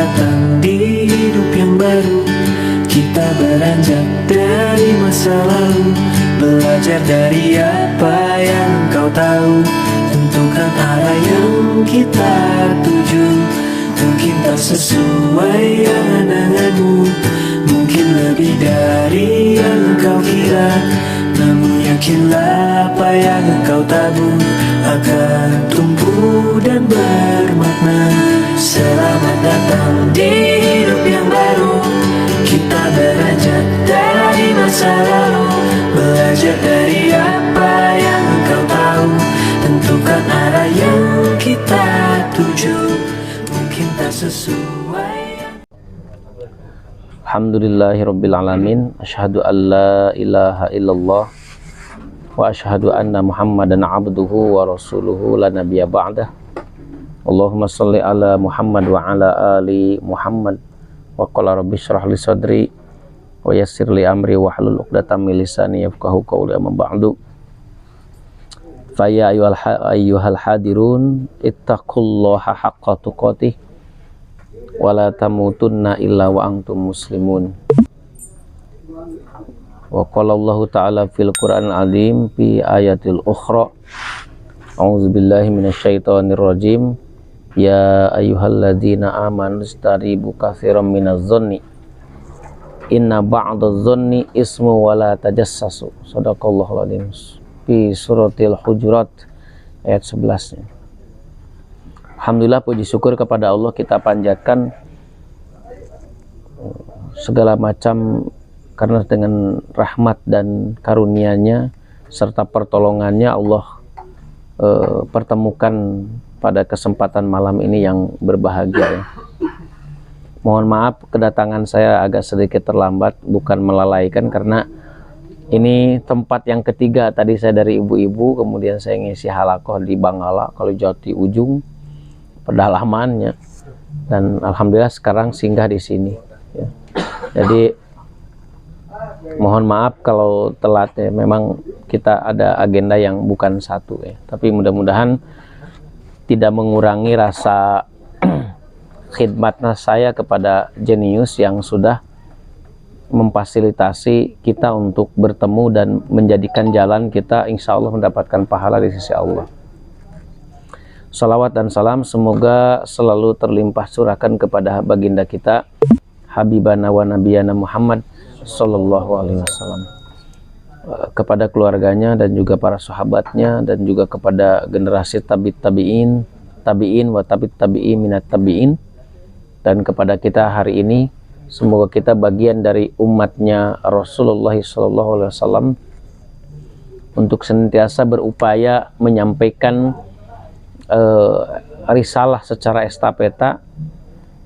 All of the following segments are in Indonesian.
datang di hidup yang baru. Kita beranjak dari masa lalu, belajar dari apa yang kau tahu, tentukan arah yang kita tuju. Mungkin tak sesuai angan-anganmu, mungkin lebih dari yang kau kira, namun yakinlah apa yang engkau tabur akan tumbuh dan bermakna. Selamat datang di hidup yang baru. Kita beranjak dari masa lalu, belajar dari apa yang engkau tahu, tentukan arah yang kita tuju. Mungkin tak sesuai. Alhamdulillahirrabbilalamin. Asyhadu an la ilaha illallah wa asyhadu anna muhammadan abduhu wa rasuluhu la nabiyya ba'dah. Allahumma salli ala Muhammad wa ala ali Muhammad. Wa qala rabbi syrah li sadri wa yassir li amri wa hlul 'uqdatam min lisani yafqahu qawli, amma ba'du. Fa ya ayyuhal hadirun ittaqullaha haqqa tuqatih wa la tamutunna illa wa antum muslimun. Wa qala Allah ta'ala fil Qur'anil azim fi ayatil ukhra, a'udzubillahi minasyaitonir rajim. Ya ayyuhalladzina amanu istaribu katsiran minadh-dhanni inna ba'dadh-dhanni ismu wa la tajassasu. Shadaqallahul adzim. Fi suratil Hujurat ayat 11. Alhamdulillah, puji syukur kepada Allah kita panjatkan segala macam, karena dengan rahmat dan karunia-Nya serta pertolongannya Allah pertemukan pada kesempatan malam ini yang berbahagia ya. Mohon maaf kedatangan saya agak sedikit terlambat, bukan melalaikan, karena ini tempat yang ketiga. Tadi saya dari ibu-ibu, kemudian saya ngisi halakoh di Bangala, kalau Jati Ujung pedalamannya, dan alhamdulillah sekarang singgah di sini ya. Jadi mohon maaf kalau telat ya, memang kita ada agenda yang bukan satu ya, tapi mudah-mudahan tidak mengurangi rasa khidmatnya saya kepada Jenius yang sudah memfasilitasi kita untuk bertemu dan menjadikan jalan kita insya Allah mendapatkan pahala di sisi Allah. Salawat dan salam semoga selalu terlimpah curahkan kepada baginda kita Habibana wa Nabiyana Muhammad Sallallahu Alaihi Wasallam, kepada keluarganya dan juga para sahabatnya, dan juga kepada generasi tabi'in wa tabi'in minat tabi'in, dan kepada kita hari ini. Semoga kita bagian dari umatnya Rasulullah Sallallahu Alaihi Wasallam untuk senantiasa berupaya menyampaikan risalah secara estafeta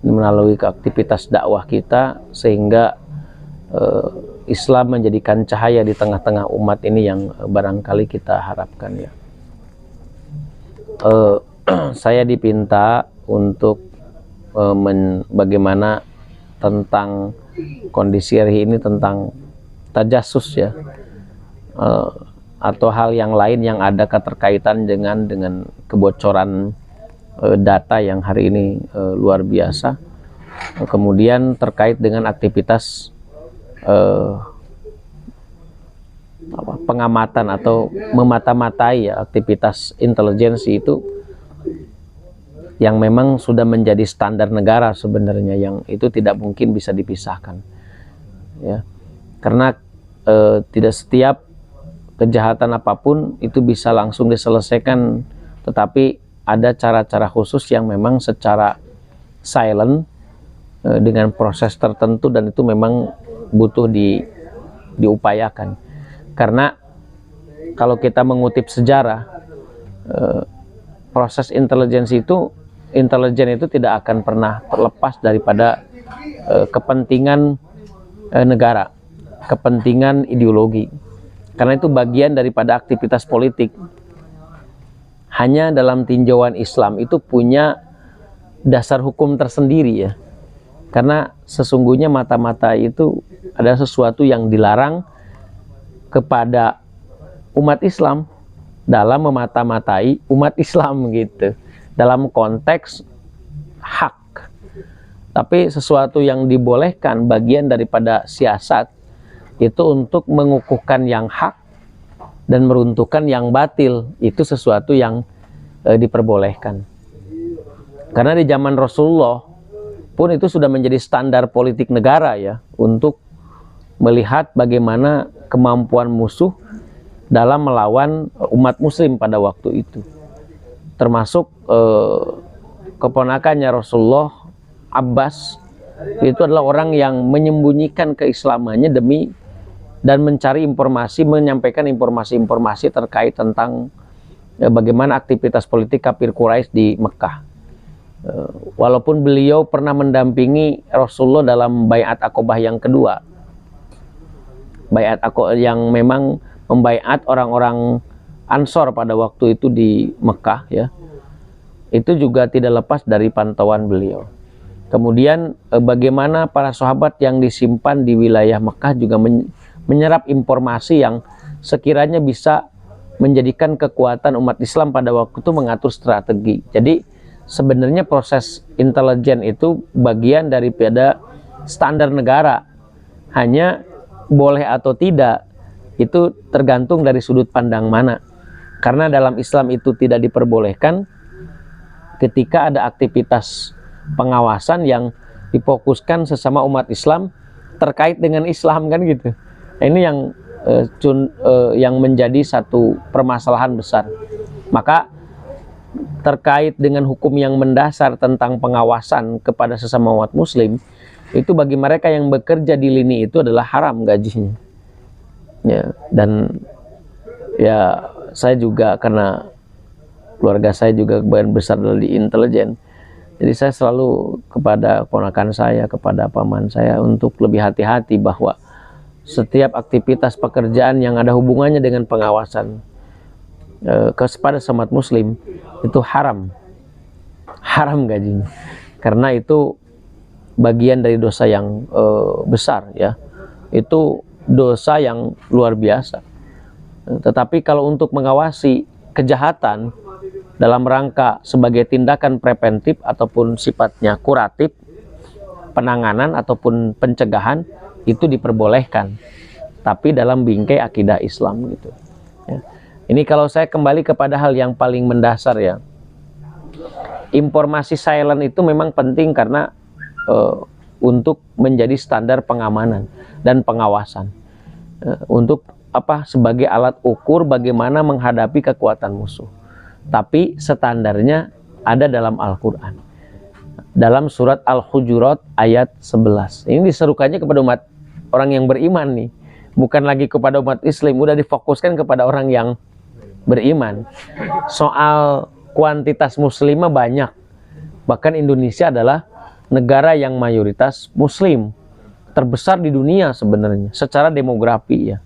melalui aktivitas dakwah kita, sehingga Islam menjadikan cahaya di tengah-tengah umat ini yang barangkali kita harapkan ya. Saya dipinta untuk bagaimana tentang kondisi hari ini, tentang tajasus ya, atau hal yang lain yang ada keterkaitan dengan kebocoran data yang hari ini luar biasa. Kemudian terkait dengan aktivitas pengamatan atau memata-matai ya, aktivitas intelijensi itu yang memang sudah menjadi standar negara sebenarnya, yang itu tidak mungkin bisa dipisahkan ya, karena tidak setiap kejahatan apapun itu bisa langsung diselesaikan, tetapi ada cara-cara khusus yang memang secara silent dengan proses tertentu, dan itu memang butuh diupayakan. Karena kalau kita mengutip sejarah, proses intelijen itu tidak akan pernah terlepas daripada kepentingan negara, kepentingan ideologi, karena itu bagian daripada aktivitas politik. Hanya dalam tinjauan Islam itu punya dasar hukum tersendiri ya, karena sesungguhnya mata-mata itu adalah sesuatu yang dilarang kepada umat Islam dalam memata-matai umat Islam gitu, dalam konteks hak, Tapi sesuatu yang dibolehkan, bagian daripada siasat, itu untuk mengukuhkan yang hak dan meruntuhkan yang batil. Itu sesuatu yang diperbolehkan. Karena di zaman Rasulullah pun itu sudah menjadi standar politik negara ya, untuk melihat bagaimana kemampuan musuh dalam melawan umat muslim pada waktu itu. Termasuk keponakannya Rasulullah, Abbas, itu adalah orang yang menyembunyikan keislamannya demi dan mencari informasi, menyampaikan informasi-informasi terkait tentang bagaimana aktivitas politik kafir Quraisy di Mekah. Walaupun beliau pernah mendampingi Rasulullah dalam Baiat Aqobah yang kedua, Baiat Aqobah yang memang membaiat orang-orang Ansor pada waktu itu di Mekah ya, itu juga tidak lepas dari pantauan beliau. Kemudian bagaimana para sahabat yang disimpan di wilayah Mekah juga menyerap informasi yang sekiranya bisa menjadikan kekuatan umat Islam pada waktu itu mengatur strategi. Jadi sebenarnya proses intelijen itu bagian daripada standar negara. Hanya boleh atau tidak itu tergantung dari sudut pandang mana. Karena dalam Islam itu tidak diperbolehkan ketika ada aktivitas pengawasan yang difokuskan sesama umat Islam terkait dengan Islam, kan gitu. Nah, ini yang menjadi satu permasalahan besar. Maka terkait dengan hukum yang mendasar tentang pengawasan kepada sesama umat muslim, itu bagi mereka yang bekerja di lini itu adalah haram gajinya ya. Dan ya saya juga, karena keluarga saya juga kebanyakan besar di intelijen, jadi saya selalu kepada ponakan saya, kepada paman saya untuk lebih hati-hati bahwa setiap aktivitas pekerjaan yang ada hubungannya dengan pengawasan kepada umat muslim itu haram gajinya, karena itu bagian dari dosa yang besar ya, itu dosa yang luar biasa. Tetapi kalau untuk mengawasi kejahatan dalam rangka sebagai tindakan preventif ataupun sifatnya kuratif, penanganan ataupun pencegahan, itu diperbolehkan, tapi dalam bingkai akidah Islam gitu ya. Ini kalau saya kembali kepada hal yang paling mendasar ya, informasi silent itu memang penting karena untuk menjadi standar pengamanan dan pengawasan, untuk apa, sebagai alat ukur bagaimana menghadapi kekuatan musuh. Tapi standarnya ada dalam Al-Quran, dalam surat Al-Hujurat ayat 11. Ini diserukannya kepada umat orang yang beriman nih, bukan lagi kepada umat Islam, udah difokuskan kepada orang yang beriman. Soal kuantitas muslimah banyak, bahkan Indonesia adalah negara yang mayoritas muslim terbesar di dunia sebenarnya secara demografi ya.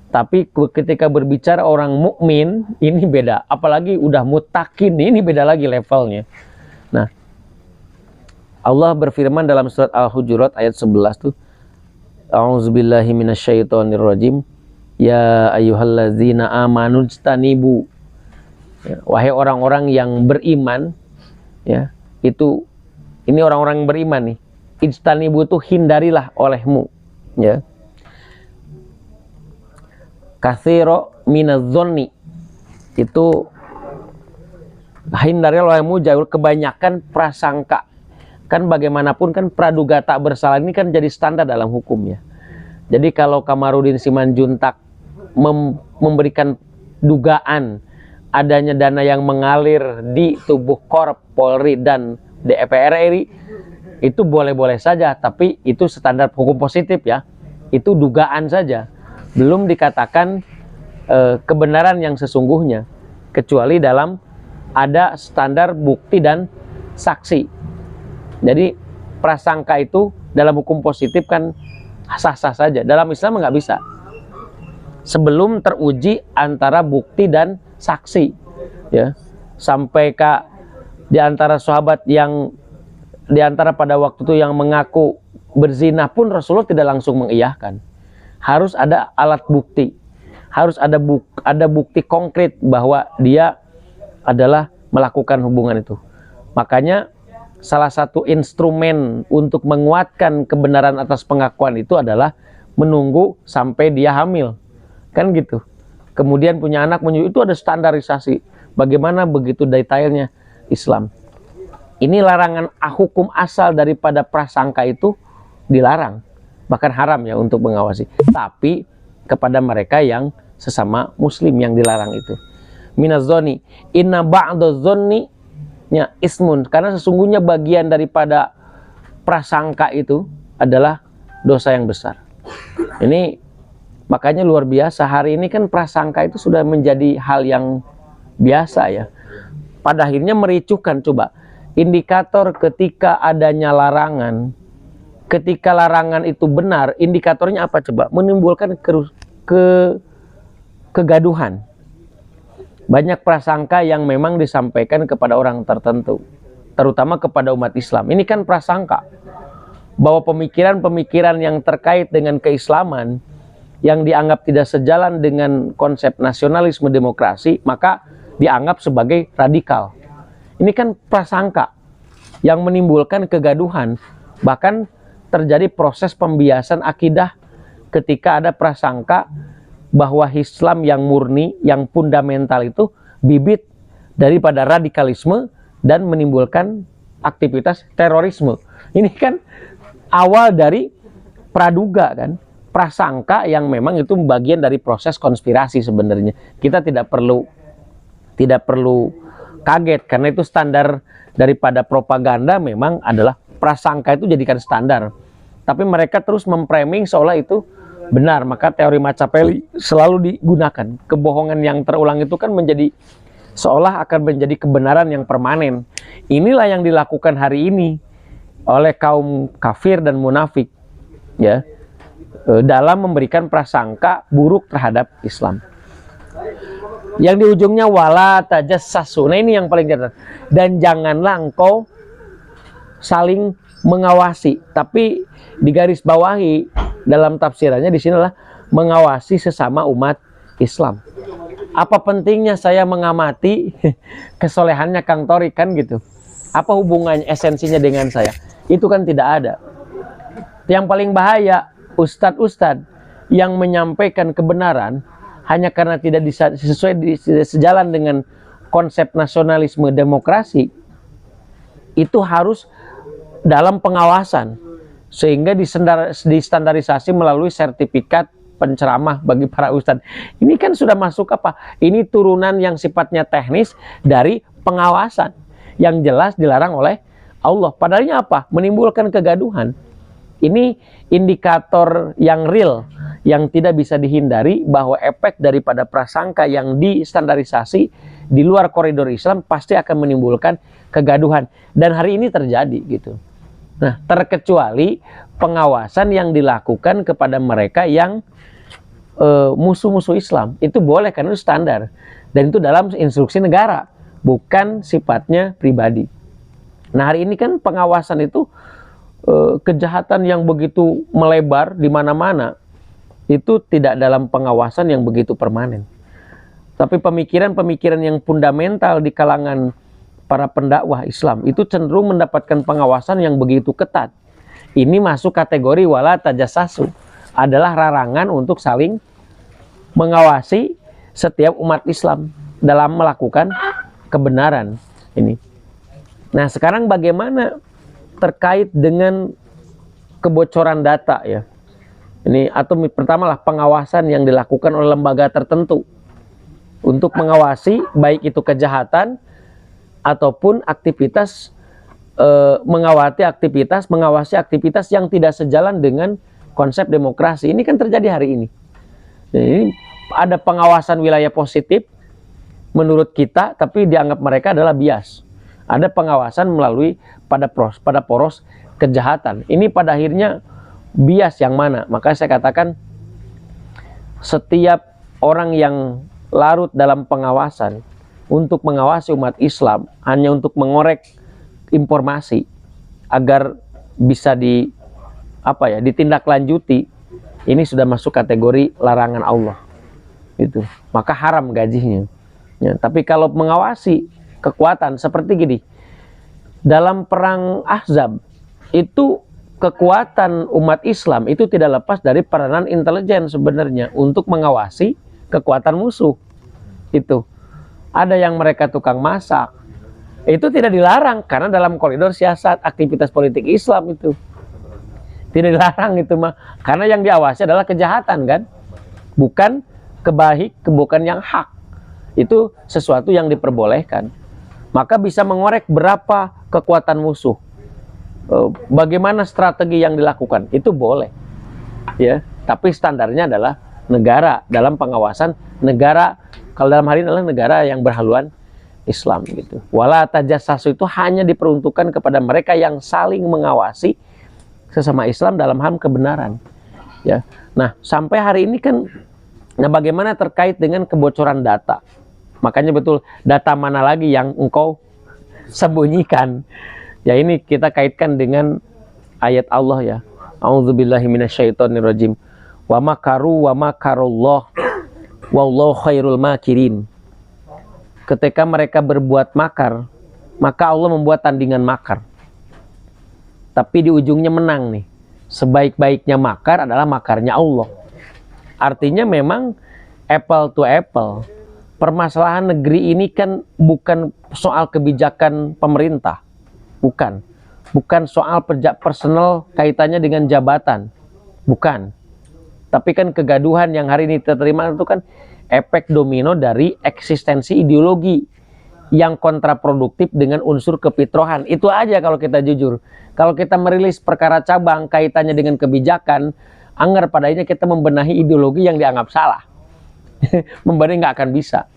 Tapi ketika berbicara orang mukmin ini beda, apalagi udah mutakin, ini beda lagi levelnya. Nah, Allah berfirman dalam surat Al-Hujurat ayat 11 tuh, A'udzubillahi minasyaitonirrajim, ya ayyuhallazina amanu jtanibu, ya, wahai orang-orang yang beriman ya, itu ini orang-orang yang beriman nih, ijtanibu itu hindarilah olehmu ya, katsiro minadh-dhonni, itu hindarilah olehmu jauh kebanyakan prasangka. Kan bagaimanapun kan praduga tak bersalah ini kan jadi standar dalam hukum ya. Jadi kalau Kamarudin Simanjuntak memberikan dugaan adanya dana yang mengalir di tubuh Korps, Polri dan DPR RI, itu boleh-boleh saja, tapi itu standar hukum positif ya. Itu dugaan saja, belum dikatakan kebenaran yang sesungguhnya, kecuali dalam ada standar bukti dan saksi. Jadi prasangka itu dalam hukum positif kan sah-sah saja. Dalam Islam nggak bisa sebelum teruji antara bukti dan saksi ya. Sampai di antara sahabat yang di antara pada waktu itu yang mengaku berzina pun Rasulullah tidak langsung mengiyahkan. Harus ada alat bukti, harus ada bukti konkret bahwa dia adalah melakukan hubungan itu. Makanya salah satu instrumen untuk menguatkan kebenaran atas pengakuan itu adalah menunggu sampai dia hamil, kan gitu. Kemudian punya anak menyusui, itu ada standarisasi. Bagaimana begitu detailnya Islam. Ini larangan hukum asal daripada prasangka itu dilarang, bahkan haram ya untuk mengawasi. Tapi kepada mereka yang sesama muslim yang dilarang itu. Minaz-zoni, inna ba'daz-zonni nya ismun, karena sesungguhnya bagian daripada prasangka itu adalah dosa yang besar. Ini makanya luar biasa, hari ini kan prasangka itu sudah menjadi hal yang biasa ya. Pada akhirnya mericuhkan. Coba indikator ketika adanya larangan, ketika larangan itu benar, indikatornya apa coba? Menimbulkan kegaduhan. Banyak prasangka yang memang disampaikan kepada orang tertentu, terutama kepada umat Islam. Ini kan prasangka bahwa pemikiran-pemikiran yang terkait dengan keislaman yang dianggap tidak sejalan dengan konsep nasionalisme demokrasi, maka dianggap sebagai radikal. Ini kan prasangka yang menimbulkan kegaduhan. Bahkan terjadi proses pembiasan akidah ketika ada prasangka bahwa Islam yang murni, yang fundamental itu bibit daripada radikalisme dan menimbulkan aktivitas terorisme. Ini kan awal dari praduga kan, prasangka yang memang itu bagian dari proses konspirasi sebenarnya. Kita tidak perlu kaget karena itu standar daripada propaganda memang adalah prasangka itu jadikan standar. Tapi mereka terus memframing seolah itu benar, maka teori Machiavelli selalu digunakan. Kebohongan yang terulang itu kan menjadi seolah akan menjadi kebenaran yang permanen. Inilah yang dilakukan hari ini oleh kaum kafir dan munafik ya, dalam memberikan prasangka buruk terhadap Islam. Yang di ujungnya wala tajassasu. Nah ini yang paling jelas. Dan janganlah engkau saling mengawasi, tapi digaris bawahi dalam tafsirannya di sinilah mengawasi sesama umat Islam. Apa pentingnya saya mengamati kesolehannya Kang Torik kan gitu? Apa hubungannya, esensinya dengan saya? Itu kan tidak ada. Yang paling bahaya ustadz-ustadz yang menyampaikan kebenaran hanya karena tidak sejalan dengan konsep nasionalisme demokrasi, itu harus dalam pengawasan sehingga distandarisasi melalui sertifikat penceramah bagi para ustadz. Ini kan sudah masuk apa? Ini turunan yang sifatnya teknis dari pengawasan yang jelas dilarang oleh Allah. Padahalnya apa? Menimbulkan kegaduhan. Ini indikator yang real yang tidak bisa dihindari bahwa efek daripada prasangka yang distandarisasi di luar koridor Islam pasti akan menimbulkan kegaduhan, dan hari ini terjadi gitu. Nah, terkecuali pengawasan yang dilakukan kepada mereka yang musuh-musuh Islam, itu boleh karena itu standar dan itu dalam instruksi negara, bukan sifatnya pribadi. Nah, hari ini kan pengawasan itu kejahatan yang begitu melebar di mana-mana itu tidak dalam pengawasan yang begitu permanen. Tapi pemikiran-pemikiran yang fundamental di kalangan para pendakwah Islam itu cenderung mendapatkan pengawasan yang begitu ketat. Ini masuk kategori wala tajassasu, adalah larangan untuk saling mengawasi setiap umat Islam dalam melakukan kebenaran ini. Nah, sekarang bagaimana terkait dengan kebocoran data ya? Ini atau pertamalah pengawasan yang dilakukan oleh lembaga tertentu untuk mengawasi baik itu kejahatan ataupun aktivitas mengawasi aktivitas yang tidak sejalan dengan konsep demokrasi. Ini kan terjadi hari ini. Jadi ada pengawasan wilayah positif menurut kita, tapi dianggap mereka adalah bias. Ada pengawasan melalui pada poros kejahatan. Ini pada akhirnya bias yang mana? Maka saya katakan setiap orang yang larut dalam pengawasan untuk mengawasi umat Islam hanya untuk mengorek informasi agar bisa ditindaklanjuti, ini sudah masuk kategori larangan Allah. Itu maka haram gajinya ya. Tapi kalau mengawasi kekuatan seperti gini, dalam perang Ahzab itu kekuatan umat Islam itu tidak lepas dari peranan intelijen sebenarnya untuk mengawasi kekuatan musuh. Itu ada yang mereka tukang masak, itu tidak dilarang karena dalam koridor siasat aktivitas politik Islam itu tidak dilarang itu mah, karena yang diawasi adalah kejahatan kan, bukan bukan yang hak. Itu sesuatu yang diperbolehkan. Maka bisa mengorek berapa kekuatan musuh, bagaimana strategi yang dilakukan, itu boleh ya, tapi standarnya adalah negara, dalam pengawasan negara. Kalau dalam hal ini adalah negara yang berhaluan Islam gitu. Wala tajassasu itu hanya diperuntukkan kepada mereka yang saling mengawasi sesama Islam dalam hal kebenaran ya. Nah sampai hari ini kan, nah bagaimana terkait dengan kebocoran data? Makanya betul, data mana lagi yang engkau sembunyikan? Ya ini kita kaitkan dengan ayat Allah ya. A'udzubillahi minasyaitonirrajim. Wa makaru wa makarullah wallahu khairul makirin. Ketika mereka berbuat makar, maka Allah membuat tandingan makar. Tapi di ujungnya menang nih. Sebaik-baiknya makar adalah makarnya Allah. Artinya memang apple to apple. Permasalahan negeri ini kan bukan soal kebijakan pemerintah, bukan soal personal kaitannya dengan jabatan, bukan. Tapi kan kegaduhan yang hari ini terima itu kan efek domino dari eksistensi ideologi yang kontraproduktif dengan unsur kefitrohan. Itu aja kalau kita jujur. Kalau kita merilis perkara cabang kaitannya dengan kebijakan, anggar padanya kita membenahi ideologi yang dianggap salah. Membenahi nggak akan bisa.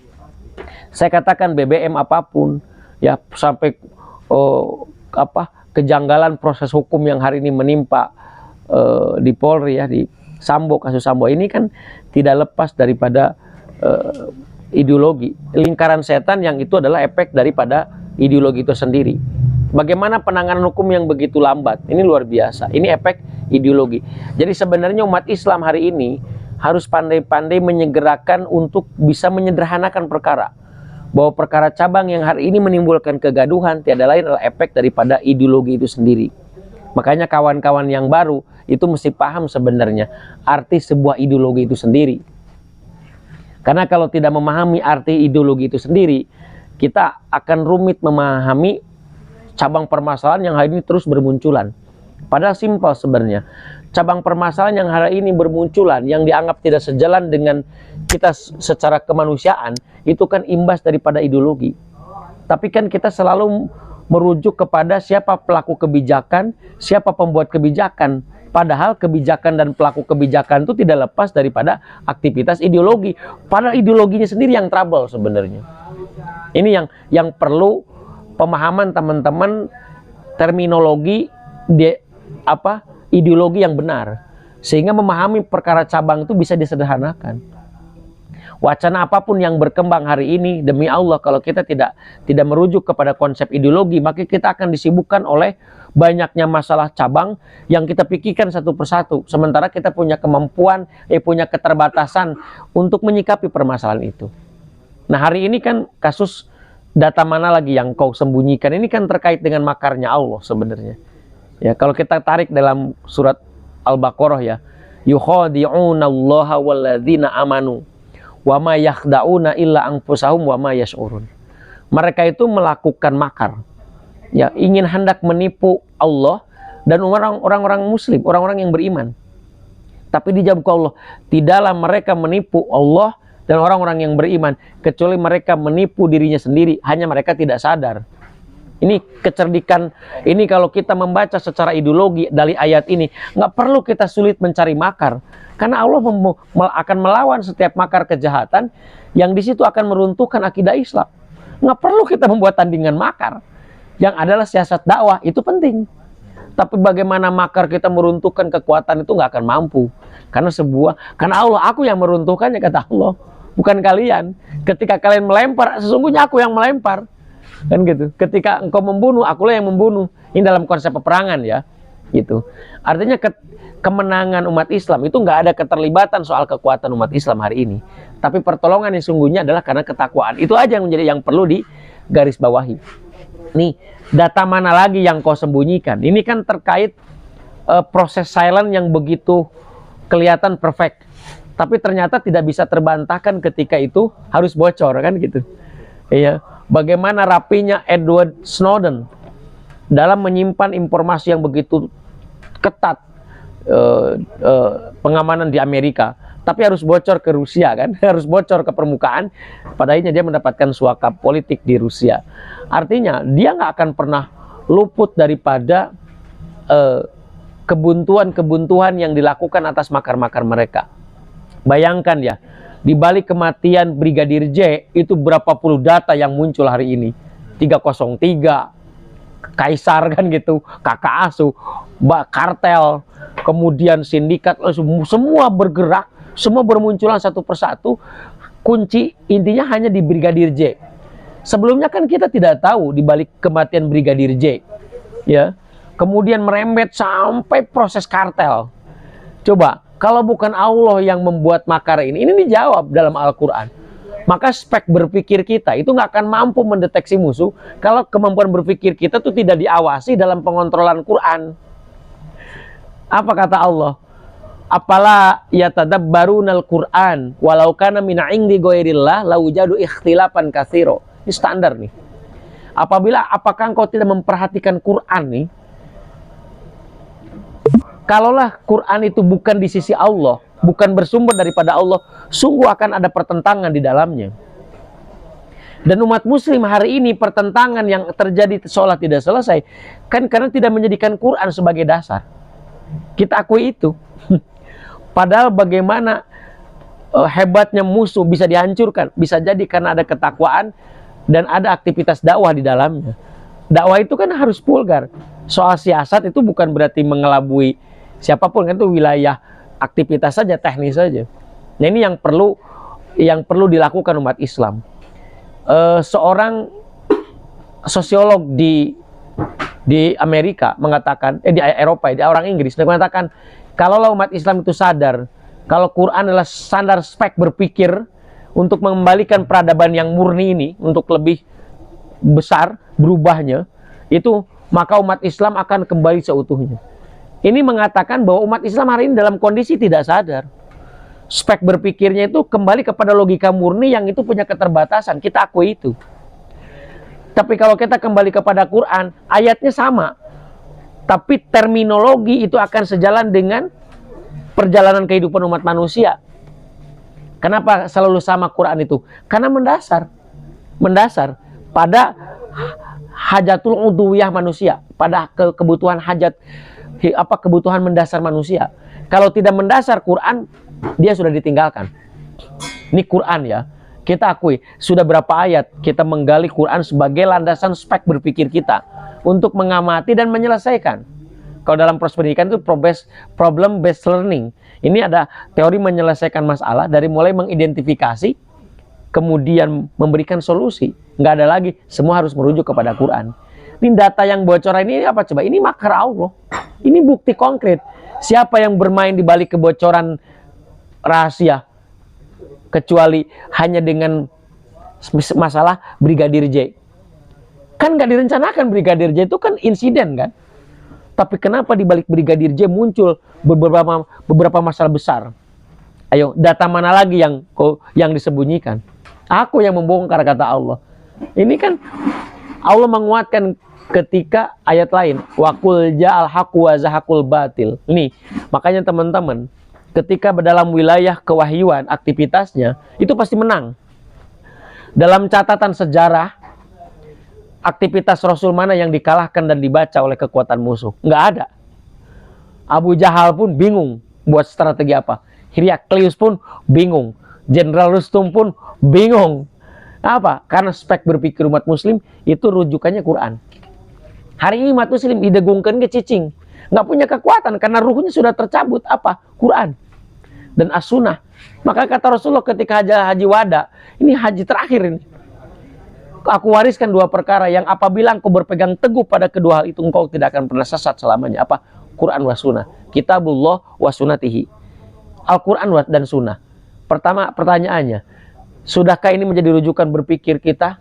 Saya katakan BBM apapun ya, sampai kejanggalan proses hukum yang hari ini menimpa di Polri ya, di Sambo, kasus Sambo ini kan tidak lepas daripada ideologi, lingkaran setan yang itu adalah efek daripada ideologi itu sendiri. Bagaimana penanganan hukum yang begitu lambat? Ini luar biasa. Ini efek ideologi. Jadi sebenarnya umat Islam hari ini harus pandai-pandai menyegerakan untuk bisa menyederhanakan perkara. Bahwa perkara cabang yang hari ini menimbulkan kegaduhan tiada lain adalah efek daripada ideologi itu sendiri. Makanya kawan-kawan yang baru itu mesti paham sebenarnya arti sebuah ideologi itu sendiri. Karena kalau tidak memahami arti ideologi itu sendiri, kita akan rumit memahami cabang permasalahan yang hari ini terus bermunculan. Padahal simpel sebenarnya. Cabang permasalahan yang hari ini bermunculan, yang dianggap tidak sejalan dengan kita secara kemanusiaan, itu kan imbas daripada ideologi. Tapi kan kita selalu merujuk kepada siapa pelaku kebijakan, siapa pembuat kebijakan. Padahal kebijakan dan pelaku kebijakan itu tidak lepas daripada aktivitas ideologi. Padahal ideologinya sendiri yang trouble sebenarnya. Ini yang perlu pemahaman teman-teman, terminologi ideologi yang benar, sehingga memahami perkara cabang itu bisa disederhanakan. Wacana apapun yang berkembang hari ini, demi Allah, kalau kita tidak merujuk kepada konsep ideologi, maka kita akan disibukkan oleh banyaknya masalah cabang yang kita pikirkan satu persatu, sementara kita punya kemampuan, punya keterbatasan untuk menyikapi permasalahan itu. Nah hari ini kan kasus data mana lagi yang kau sembunyikan, ini kan terkait dengan makarnya Allah sebenarnya. Ya, kalau kita tarik dalam surat Al-Baqarah ya, yukhadi'unallaha walladzina amanu wa ma yakhda'una illa anfusahum wa ma yash'urun. Mereka itu melakukan makar. Ya, ingin hendak menipu Allah dan orang-orang muslim, orang-orang yang beriman. Tapi dijawab Allah, tidaklah mereka menipu Allah dan orang-orang yang beriman kecuali mereka menipu dirinya sendiri, hanya mereka tidak sadar. Ini kecerdikan, ini kalau kita membaca secara ideologi dari ayat ini, nggak perlu kita sulit mencari makar. Karena Allah akan melawan setiap makar kejahatan yang di situ akan meruntuhkan akidah Islam. Nggak perlu kita membuat tandingan makar. Yang adalah siasat dakwah, itu penting. Tapi bagaimana makar kita meruntuhkan kekuatan itu nggak akan mampu. Karena Allah, aku yang meruntuhkannya, kata Allah. Bukan kalian. Ketika kalian melempar, sesungguhnya aku yang melempar. Kan gitu. Ketika engkau membunuh, akulah yang membunuh. Ini dalam konsep peperangan ya, gitu. Artinya kemenangan umat Islam itu nggak ada keterlibatan soal kekuatan umat Islam hari ini, tapi pertolongan yang sungguhnya adalah karena ketakwaan. Itu aja yang menjadi yang perlu digarisbawahi. Nih, data mana lagi yang kau sembunyikan? Ini kan terkait proses silent yang begitu kelihatan perfect, tapi ternyata tidak bisa terbantahkan ketika itu harus bocor kan gitu. Iya, bagaimana rapinya Edward Snowden dalam menyimpan informasi yang begitu ketat, pengamanan di Amerika, tapi harus bocor ke Rusia kan, harus bocor ke permukaan. Pada akhirnya dia mendapatkan suaka politik di Rusia. Artinya dia nggak akan pernah luput daripada kebuntuan-kebuntuan yang dilakukan atas makar-makar mereka. Bayangkan ya, di balik kematian Brigadir J itu berapa puluh data yang muncul hari ini. 303, Kaisar kan gitu, kakak asuh, kartel, kemudian sindikat, semua bergerak, semua bermunculan satu persatu. Kunci intinya hanya di Brigadir J. Sebelumnya kan kita tidak tahu di balik kematian Brigadir J, ya. Kemudian merembet sampai proses kartel. Coba, kalau bukan Allah yang membuat makar ini dijawab dalam Al-Quran. Maka spek berpikir kita itu nggak akan mampu mendeteksi musuh kalau kemampuan berpikir kita tuh tidak diawasi dalam pengontrolan Quran. Apa kata Allah? Apala yatadabbarunal Quran walau kana min 'indi ghairillah laujadu ikhtilafan katsira. Ini standar nih. Apakah engkau tidak memperhatikan Quran nih? Kalaulah Quran itu bukan di sisi Allah, bukan bersumber daripada Allah, sungguh akan ada pertentangan di dalamnya. Dan umat muslim hari ini pertentangan yang terjadi seolah tidak selesai, kan karena tidak menjadikan Quran sebagai dasar. Kita akui itu. Padahal bagaimana hebatnya musuh bisa dihancurkan, bisa jadi karena ada ketakwaan dan ada aktivitas dakwah di dalamnya. Dakwah itu kan harus vulgar. Soal siasat itu bukan berarti mengelabui siapapun, kan itu wilayah aktivitas saja, teknis saja. Nah, ini yang perlu dilakukan umat Islam. Seorang sosiolog di Amerika mengatakan, di Eropa, di orang Inggris, dia mengatakan kalau umat Islam itu sadar kalau Quran adalah standar spek berpikir untuk mengembalikan peradaban yang murni ini untuk lebih besar berubahnya, itu maka umat Islam akan kembali seutuhnya. Ini mengatakan bahwa umat Islam hari ini dalam kondisi tidak sadar. Spek berpikirnya itu kembali kepada logika murni yang itu punya keterbatasan. Kita akui itu. Tapi kalau kita kembali kepada Quran, ayatnya sama. Tapi terminologi itu akan sejalan dengan perjalanan kehidupan umat manusia. Kenapa selalu sama Quran itu? Karena mendasar pada hajatul udhuwiyah manusia, pada kebutuhan kebutuhan mendasar manusia. Kalau tidak mendasar Quran, dia sudah ditinggalkan. Ini Quran ya, kita akui sudah berapa ayat kita menggali Quran sebagai landasan spek berpikir kita untuk mengamati dan menyelesaikan. Kalau dalam proses pendidikan itu problem based learning. Ini ada teori menyelesaikan masalah dari mulai mengidentifikasi, kemudian memberikan solusi. Nggak ada lagi, semua harus merujuk kepada Quran. Ini data yang bocoran ini apa coba? Ini makar Allah. Ini bukti konkret. Siapa yang bermain di balik kebocoran rahasia? Kecuali hanya dengan masalah Brigadir J. Kan nggak direncanakan Brigadir J, itu kan insiden kan? Tapi kenapa di balik Brigadir J muncul beberapa masalah besar? Ayo, data mana lagi yang disembunyikan? Aku yang membongkar, kata Allah. Ini kan Allah menguatkan ketika ayat lain, waqul ja'al haqqu wa zahaqul batil. Nih, makanya teman-teman, ketika dalam wilayah kewahyuan aktivitasnya itu pasti menang. Dalam catatan sejarah, aktivitas Rasul mana yang dikalahkan dan dibaca oleh kekuatan musuh? Nggak ada. Abu Jahal pun bingung buat strategi apa. Heraklius pun bingung. Jenderal Rustum pun bingung. Apa? Karena spek berpikir umat muslim itu rujukannya Quran. Hari ini umat muslim didegungkan ke cicing. Nggak punya kekuatan karena ruhnya sudah tercabut. Apa? Quran dan as-sunnah. Maka kata Rasulullah ketika haji wada, ini haji terakhir ini. Aku wariskan dua perkara yang apabila engkau berpegang teguh pada kedua hal itu, engkau tidak akan pernah sesat selamanya. Apa? Quran wa sunnah. Kitabullah wa sunnatihi. Al-Quran dan sunnah. Pertama pertanyaannya, sudahkah ini menjadi rujukan berpikir kita?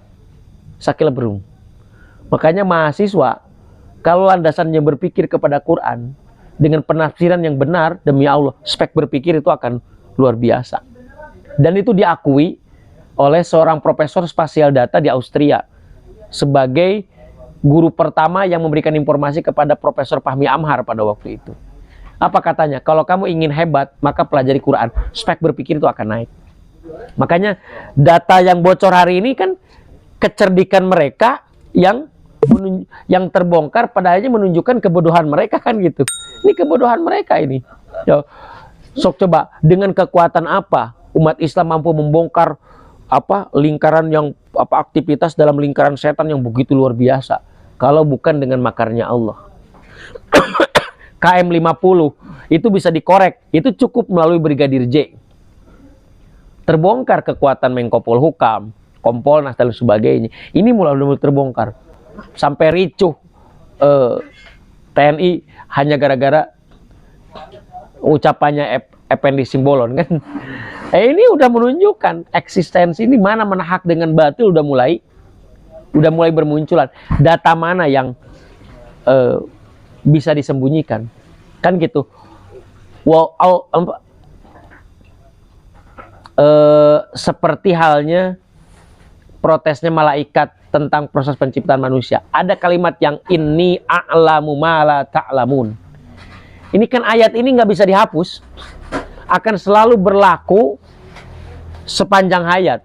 Sakila berung. Makanya mahasiswa, kalau landasannya berpikir kepada Quran, dengan penafsiran yang benar, demi Allah, spek berpikir itu akan luar biasa. Dan itu diakui oleh seorang profesor spasial data di Austria sebagai guru pertama yang memberikan informasi kepada Profesor Fahmi Amhar pada waktu itu. Apa katanya? Kalau kamu ingin hebat, maka pelajari Quran. Spek berpikir itu akan naik. Makanya data yang bocor hari ini kan kecerdikan mereka yang terbongkar, pada akhirnya menunjukkan kebodohan mereka kan gitu. Ini kebodohan mereka ini. Yo, sok coba dengan kekuatan apa umat Islam mampu membongkar lingkaran yang aktivitas dalam lingkaran setan yang begitu luar biasa, kalau bukan dengan makarnya Allah. KM 50 itu bisa dikorek, itu cukup melalui Brigadir J. Terbongkar kekuatan Menko Polhukam, Kompolnas dan sebagainya. Ini mulai terbongkar. Sampai ricuh TNI hanya gara-gara ucapannya Effendi Simbolon kan. Ini udah menunjukkan eksistensi ini mana hak dengan batil udah mulai bermunculan. Data mana yang bisa disembunyikan kan gitu. Seperti halnya protesnya malaikat tentang proses penciptaan manusia. Ada kalimat yang inni a'lamu ma la ta'lamun. Ini kan ayat ini nggak bisa dihapus, akan selalu berlaku sepanjang hayat.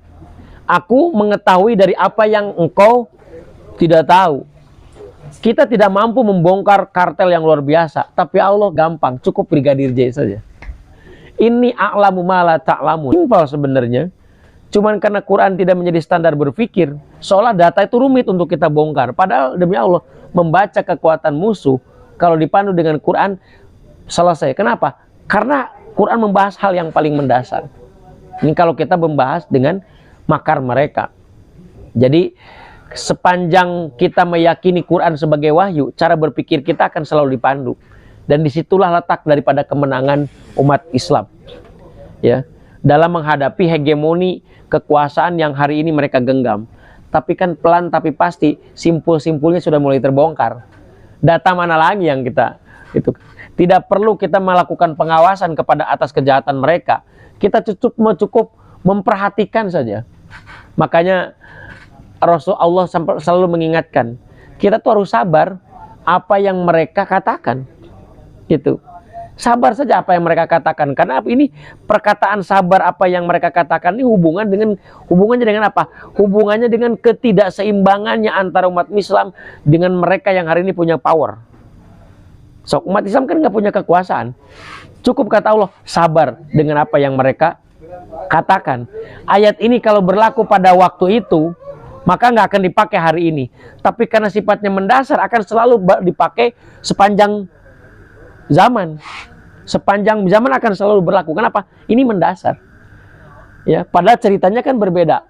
Aku mengetahui dari apa yang engkau tidak tahu. Kita tidak mampu membongkar kartel yang luar biasa, tapi Allah gampang, cukup Brigadir J saja. Ini a'lamu ma la ta'lamun. Simpel sebenarnya. Cuman karena Quran tidak menjadi standar berpikir, seolah data itu rumit untuk kita bongkar. Padahal demi Allah, membaca kekuatan musuh kalau dipandu dengan Quran selesai. Kenapa? Karena Quran membahas hal yang paling mendasar. Ini kalau kita membahas dengan makar mereka. Jadi sepanjang kita meyakini Quran sebagai wahyu, cara berpikir kita akan selalu dipandu. Dan disitulah letak daripada kemenangan umat Islam. Ya, dalam menghadapi hegemoni kekuasaan yang hari ini mereka genggam. Tapi kan pelan tapi pasti simpul-simpulnya sudah mulai terbongkar. Data mana lagi yang kita itu? Tidak perlu kita melakukan pengawasan kepada atas kejahatan mereka. Kita cukup memperhatikan saja. Makanya Rasulullah selalu mengingatkan, kita tuh harus sabar apa yang mereka katakan. Gitu. Sabar saja apa yang mereka katakan, karena ini perkataan sabar apa yang mereka katakan ini hubungannya dengan apa? Hubungannya dengan ketidakseimbangannya antara umat Islam dengan mereka yang hari ini punya power. So, umat Islam kan nggak punya kekuasaan. Cukup kata Allah, sabar dengan apa yang mereka katakan. Ayat ini kalau berlaku pada waktu itu, maka nggak akan dipakai hari ini. Tapi karena sifatnya mendasar, akan selalu dipakai sepanjang zaman. Sepanjang zaman akan selalu berlaku. Kenapa? Ini mendasar. Ya, padahal ceritanya kan berbeda.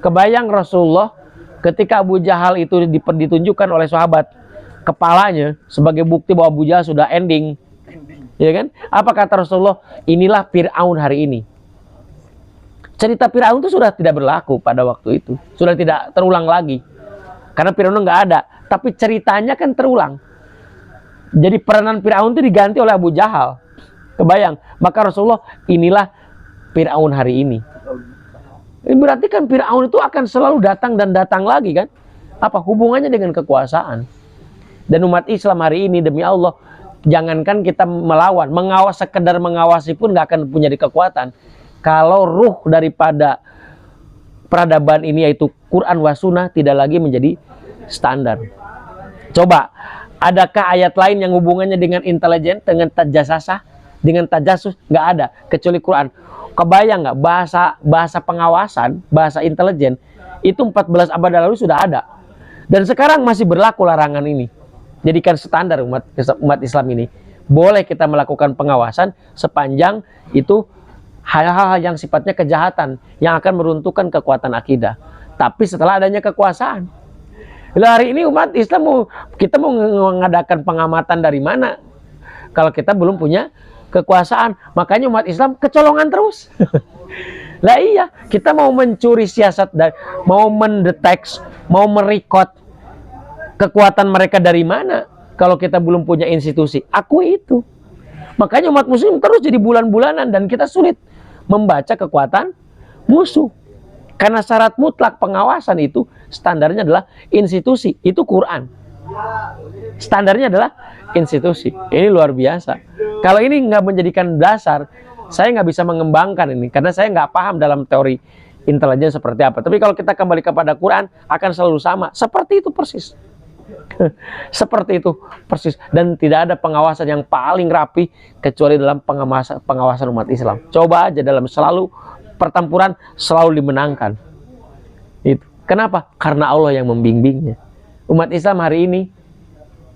Kebayang Rasulullah ketika Abu Jahal itu ditunjukkan oleh sahabat kepalanya sebagai bukti bahwa Abu Jahal sudah ending. Ya kan? Apa kata Rasulullah? Inilah Fir'aun hari ini. Cerita Fir'aun itu sudah tidak berlaku pada waktu itu. Sudah tidak terulang lagi. Karena Fir'aun nggak ada. Tapi ceritanya kan terulang. Jadi peranan Fir'aun itu diganti oleh Abu Jahal. Kebayang? Maka Rasulullah, inilah Fir'aun hari ini. Ini berarti kan Fir'aun itu akan selalu datang dan datang lagi kan? Apa hubungannya dengan kekuasaan? Dan umat Islam hari ini demi Allah, jangankan kita melawan, sekedar mengawasi pun nggak akan punya kekuatan. Kalau ruh daripada peradaban ini yaitu Quran wa Sunnah tidak lagi menjadi standar. Coba, adakah ayat lain yang hubungannya dengan intelijen, dengan tajasasa, dengan tajasus? Nggak ada, kecuali Quran. Kebayang nggak bahasa pengawasan, bahasa intelijen itu 14 abad lalu sudah ada, dan sekarang masih berlaku larangan ini. Jadikan standar umat Islam ini. Boleh kita melakukan pengawasan sepanjang itu hal-hal yang sifatnya kejahatan yang akan meruntuhkan kekuatan akidah. Tapi setelah adanya kekuasaan, hari ini umat Islam kita mau mengadakan pengamatan dari mana kalau kita belum punya kekuasaan? Makanya umat Islam kecolongan terus. Lah iya, kita mau mencuri siasat dan mau mendeteksi, mau merekod Kekuatan mereka dari mana? Kalau kita belum punya institusi, akui itu. Makanya umat muslim terus jadi bulan-bulanan dan kita sulit membaca kekuatan musuh. Karena syarat mutlak pengawasan itu standarnya adalah institusi, itu Quran. Standarnya adalah institusi. Ini luar biasa. Kalau ini nggak menjadikan dasar, saya nggak bisa mengembangkan ini karena saya nggak paham dalam teori intelijen seperti apa. Tapi kalau kita kembali kepada Quran akan selalu sama, seperti itu persis. Seperti itu persis, dan tidak ada pengawasan yang paling rapi kecuali dalam pengawasan umat Islam. Coba aja dalam selalu pertempuran selalu dimenangkan. Itu kenapa? Karena Allah yang membimbingnya. Umat Islam hari ini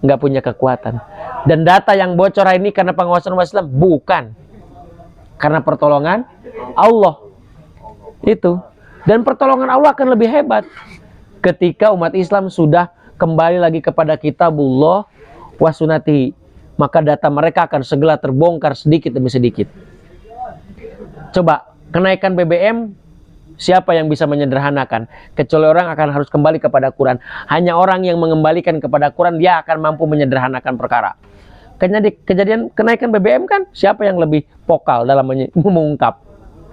nggak punya kekuatan, dan data yang bocor hari ini karena pengawasan umat Islam, bukan karena pertolongan Allah. Itu, dan pertolongan Allah akan lebih hebat ketika umat Islam sudah kembali lagi kepada kitabullah wa sunnati, maka data mereka akan segera terbongkar sedikit demi sedikit. Coba kenaikan BBM, siapa yang bisa menyederhanakan? Kecuali orang akan harus kembali kepada Quran. Hanya orang yang mengembalikan kepada Quran, dia akan mampu menyederhanakan perkara. Kejadian kenaikan BBM kan, siapa yang lebih vokal dalam mengungkap?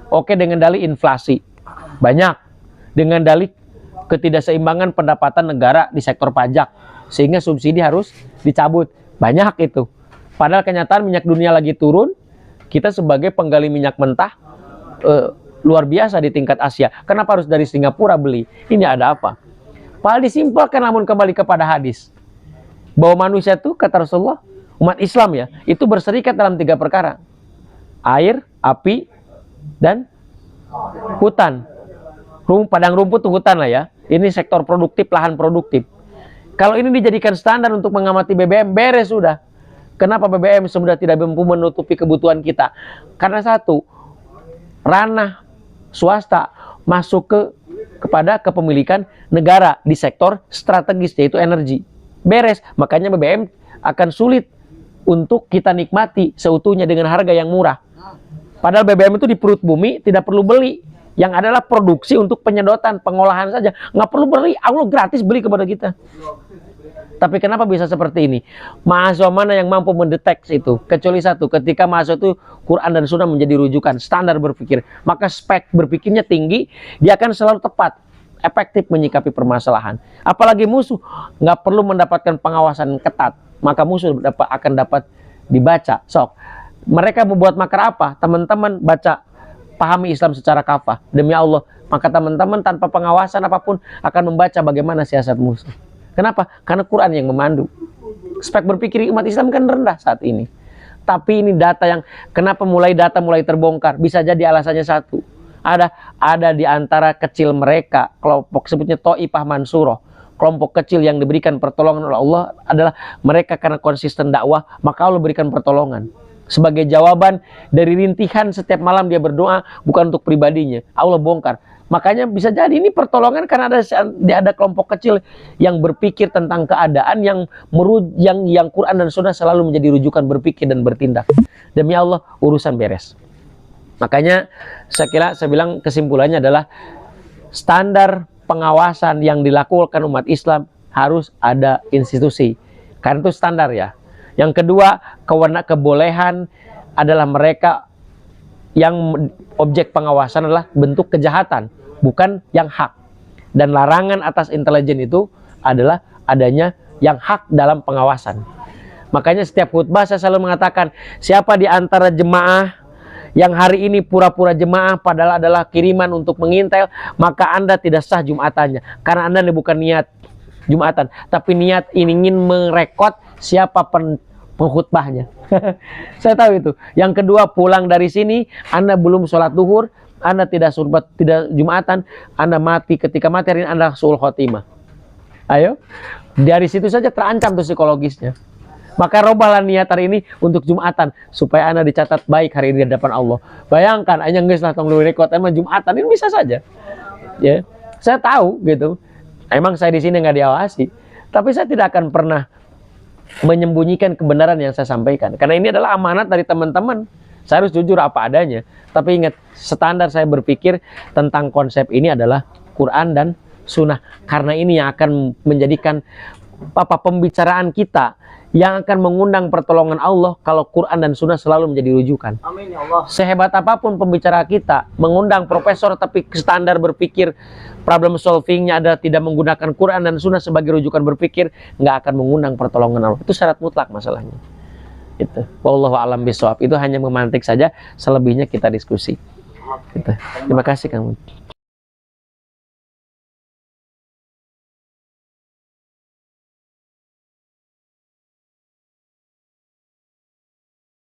Oke, dengan dalih inflasi banyak, dengan dalih ketidakseimbangan pendapatan negara di sektor pajak, sehingga subsidi harus dicabut. Banyak itu. Padahal kenyataan minyak dunia lagi turun, kita sebagai penggali minyak mentah luar biasa di tingkat Asia. Kenapa harus dari Singapura beli? Ini ada apa? Padahal disimpulkan, namun kembali kepada hadis, bahwa manusia itu, kata Rasulullah, umat Islam ya, itu berserikat dalam 3 perkara. Air, api, dan hutan. Padang rumput itu hutan lah ya. Ini sektor produktif, lahan produktif. Kalau ini dijadikan standar untuk mengamati BBM, beres sudah. Kenapa BBM sudah tidak mampu menutupi kebutuhan kita? Karena satu, ranah swasta masuk kepada kepemilikan negara di sektor strategis, yaitu energi. Beres, makanya BBM akan sulit untuk kita nikmati seutuhnya dengan harga yang murah. Padahal BBM itu di perut bumi, tidak perlu beli. Yang adalah produksi untuk penyedotan, pengolahan saja. Nggak perlu beli, Allah gratis beli kepada kita. Tapi kenapa bisa seperti ini? Mahasiswa mana yang mampu mendeteksi itu? Kecuali satu, ketika mahasiswa itu Quran dan Sunnah menjadi rujukan, standar berpikir. Maka spek berpikirnya tinggi, dia akan selalu tepat, efektif menyikapi permasalahan. Apalagi musuh, nggak perlu mendapatkan pengawasan ketat. Maka musuh akan dapat dibaca. Sok, mereka membuat makar apa? Teman-teman baca, pahami Islam secara kafah. Demi Allah, maka teman-teman tanpa pengawasan apapun akan membaca bagaimana siasat musuh. Kenapa? Karena Quran yang memandu. Spek berpikir umat Islam kan rendah saat ini. Tapi ini data yang, kenapa data mulai terbongkar? Bisa jadi alasannya satu. Ada di antara kecil mereka, kelompok sebutnya Thaifah Mansuroh. Kelompok kecil yang diberikan pertolongan oleh Allah adalah mereka karena konsisten dakwah, maka Allah berikan pertolongan. Sebagai jawaban dari rintihan setiap malam dia berdoa, bukan untuk pribadinya, Allah bongkar. Makanya bisa jadi ini pertolongan karena ada kelompok kecil yang berpikir tentang keadaan yang Quran dan Sunnah selalu menjadi rujukan berpikir dan bertindak. Demi Allah, urusan beres. Makanya saya bilang kesimpulannya adalah standar pengawasan yang dilakukan umat Islam harus ada institusi. Karena itu standar ya. Yang kedua, kebolehan adalah mereka yang objek pengawasan adalah bentuk kejahatan, bukan yang hak. Dan larangan atas intelijen itu adalah adanya yang hak dalam pengawasan. Makanya setiap khutbah saya selalu mengatakan, siapa di antara jemaah yang hari ini pura-pura jemaah padahal adalah kiriman untuk mengintel, maka Anda tidak sah Jumatannya. Karena Anda bukan niat Jumatan, tapi niat ingin merekod siapa pengkhutbahnya. Saya tahu itu. Yang kedua, pulang dari sini Anda belum sholat duhur, Anda tidak Jumatan, Anda mati, ketika mati hari ini Anda suul khotimah. Ayo, dari situ saja terancam tuh psikologisnya. Maka robalah niat hari ini untuk Jumatan supaya Anda dicatat baik hari ini di hadapan Allah. Bayangkan, hanya nggak lah tong rekod emang Jumatan ini bisa saja. Ya, saya tahu gitu. Emang saya di sini nggak diawasi, tapi saya tidak akan pernah menyembunyikan kebenaran yang saya sampaikan. Karena ini adalah amanat dari teman-teman. Saya harus jujur apa adanya. Tapi ingat, standar saya berpikir tentang konsep ini adalah Quran dan Sunnah. Karena ini yang akan menjadikan pembicaraan kita yang akan mengundang pertolongan Allah kalau Quran dan Sunnah selalu menjadi rujukan. Amin ya Allah. Sehebat apapun pembicara kita, mengundang profesor tapi standar berpikir problem solvingnya adalah tidak menggunakan Quran dan Sunnah sebagai rujukan berpikir, nggak akan mengundang pertolongan Allah. Itu syarat mutlak masalahnya. Itu. Wallahu a'lam bishawab. Itu hanya memantik saja, selebihnya kita diskusi. Gitu. Terima kasih Kang.